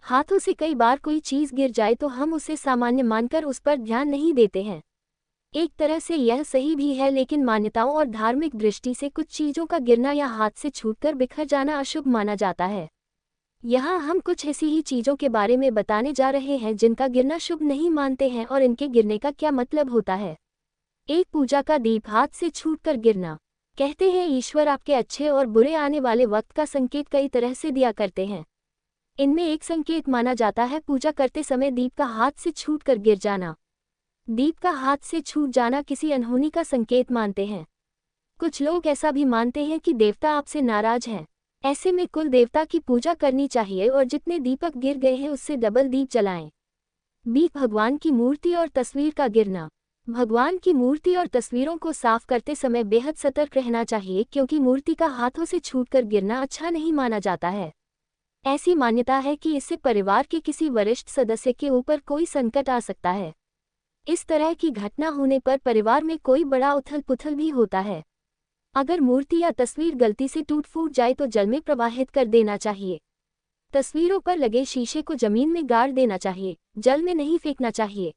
हाथों से कई बार कोई चीज गिर जाए तो हम उसे सामान्य मानकर उस पर ध्यान नहीं देते हैं। एक तरह से यह सही भी है, लेकिन मान्यताओं और धार्मिक दृष्टि से कुछ चीजों का गिरना या हाथ से छूटकर बिखर जाना अशुभ माना जाता है। यहाँ हम कुछ ऐसी ही चीजों के बारे में बताने जा रहे हैं जिनका गिरना शुभ नहीं मानते हैं और इनके गिरने का क्या मतलब होता है। एक पूजा का दीप हाथ से छूटकर गिरना। कहते हैं ईश्वर आपके अच्छे और बुरे आने वाले वक्त का संकेत कई तरह से दिया करते हैं। इनमें एक संकेत माना जाता है पूजा करते समय दीप का हाथ से छूटकर गिर जाना। दीप का हाथ से छूट जाना किसी अनहोनी का संकेत मानते हैं। कुछ लोग ऐसा भी मानते हैं कि देवता आपसे नाराज हैं। ऐसे में कुल देवता की पूजा करनी चाहिए और जितने दीपक गिर गए हैं उससे डबल दीप जलाएं। भगवान की मूर्ति और तस्वीर का गिरना। भगवान की मूर्ति और तस्वीरों को साफ करते समय बेहद सतर्क रहना चाहिए, क्योंकि मूर्ति का हाथों से छूटकर गिरना अच्छा नहीं माना जाता है। ऐसी मान्यता है कि इससे परिवार के किसी वरिष्ठ सदस्य के ऊपर कोई संकट आ सकता है। इस तरह की घटना होने पर परिवार में कोई बड़ा उथल पुथल भी होता है। अगर मूर्ति या तस्वीर गलती से टूट फूट जाए तो जल में प्रवाहित कर देना चाहिए। तस्वीरों पर लगे शीशे को जमीन में गाड़ देना चाहिए, जल में नहीं फेंकना चाहिए।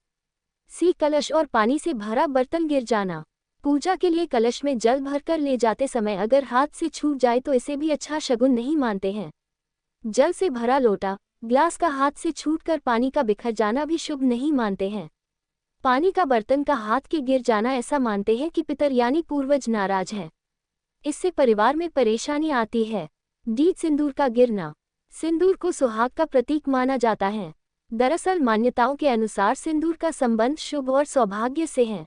कलश और पानी से भरा बर्तन गिर जाना। पूजा के लिए कलश में जल भरकर ले जाते समय अगर हाथ से छूट जाए तो इसे भी अच्छा शगुन नहीं मानते हैं। जल से भरा लोटा, ग्लास का हाथ से छूटकर पानी का बिखर जाना भी शुभ नहीं मानते हैं। पानी का बर्तन का हाथ के गिर जाना ऐसा मानते हैं कि पितर यानी पूर्वज नाराज हैं। इससे परिवार में परेशानी आती है। सिंदूर का गिरना। सिंदूर को सुहाग का प्रतीक माना जाता है। दरअसल मान्यताओं के अनुसार सिंदूर का संबंध शुभ और सौभाग्य से है।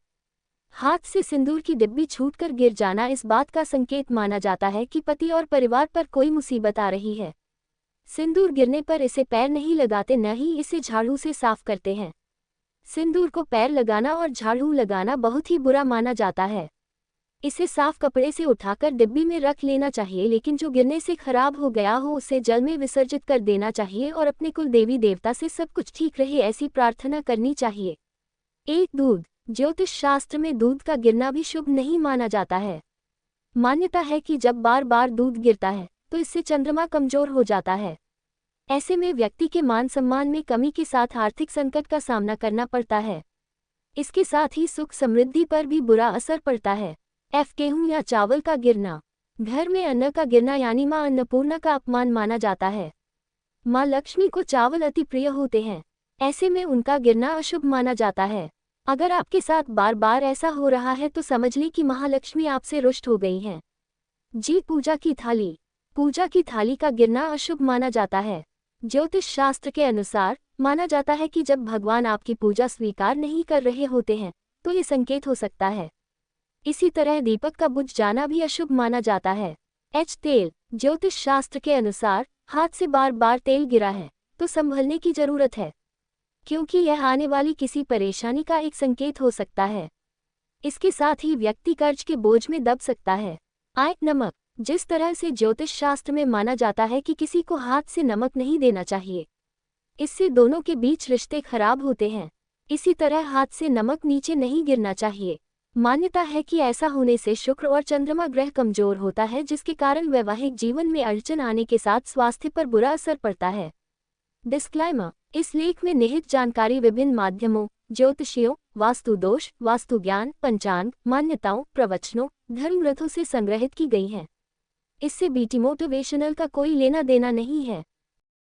हाथ से सिंदूर की डिब्बी छूटकर गिर जाना इस बात का संकेत माना जाता है कि पति और परिवार पर कोई मुसीबत आ रही है। सिंदूर गिरने पर इसे पैर नहीं लगाते, न ही इसे झाड़ू से साफ करते हैं। सिंदूर को पैर लगाना और झाड़ू लगाना बहुत ही बुरा माना जाता है। इसे साफ कपड़े से उठाकर डिब्बी में रख लेना चाहिए, लेकिन जो गिरने से खराब हो गया हो उसे जल में विसर्जित कर देना चाहिए और अपने कुल देवी देवता से सब कुछ ठीक रहे ऐसी प्रार्थना करनी चाहिए। दूध। ज्योतिष शास्त्र में दूध का गिरना भी शुभ नहीं माना जाता है। मान्यता है कि जब बार बार दूध गिरता है तो इससे चंद्रमा कमजोर हो जाता है। ऐसे में व्यक्ति के मान सम्मान में कमी के साथ आर्थिक संकट का सामना करना पड़ता है। इसके साथ ही सुख समृद्धि पर भी बुरा असर पड़ता है। गेहूं या चावल का गिरना। घर में अन्न का गिरना यानी मां अन्नपूर्णा का अपमान माना जाता है। मां लक्ष्मी को चावल अति प्रिय होते हैं। ऐसे में उनका गिरना अशुभ माना जाता है। अगर आपके साथ बार बार ऐसा हो रहा है तो समझ लें कि महालक्ष्मी आपसे रुष्ट हो गई हैं। पूजा की थाली। पूजा की थाली का गिरना अशुभ माना जाता है। ज्योतिष शास्त्र के अनुसार माना जाता है कि जब भगवान आपकी पूजा स्वीकार नहीं कर रहे होते हैं तो ये संकेत हो सकता है। इसी तरह दीपक का बुझ जाना भी अशुभ माना जाता है। तेल। ज्योतिष शास्त्र के अनुसार हाथ से बार बार तेल गिरा है तो संभलने की जरूरत है, क्योंकि यह आने वाली किसी परेशानी का एक संकेत हो सकता है। इसके साथ ही व्यक्ति कर्ज के बोझ में दब सकता है। नमक। जिस तरह से ज्योतिष शास्त्र में माना जाता है कि किसी को हाथ से नमक नहीं देना चाहिए, इससे दोनों के बीच रिश्ते खराब होते हैं, इसी तरह हाथ से नमक नीचे नहीं गिरना चाहिए। मान्यता है कि ऐसा होने से शुक्र और चंद्रमा ग्रह कमजोर होता है, जिसके कारण वैवाहिक जीवन में अड़चन आने के साथ स्वास्थ्य पर बुरा असर पड़ता है। डिस्क्लेमर। इस लेख में निहित जानकारी विभिन्न माध्यमों, ज्योतिषियों, वास्तु दोष, वास्तु ज्ञान, पंचांग, मान्यताओं, प्रवचनों, धर्म ग्रंथों से संग्रहित की गई है। इससे बीटी मोटिवेशनल का कोई लेना देना नहीं है।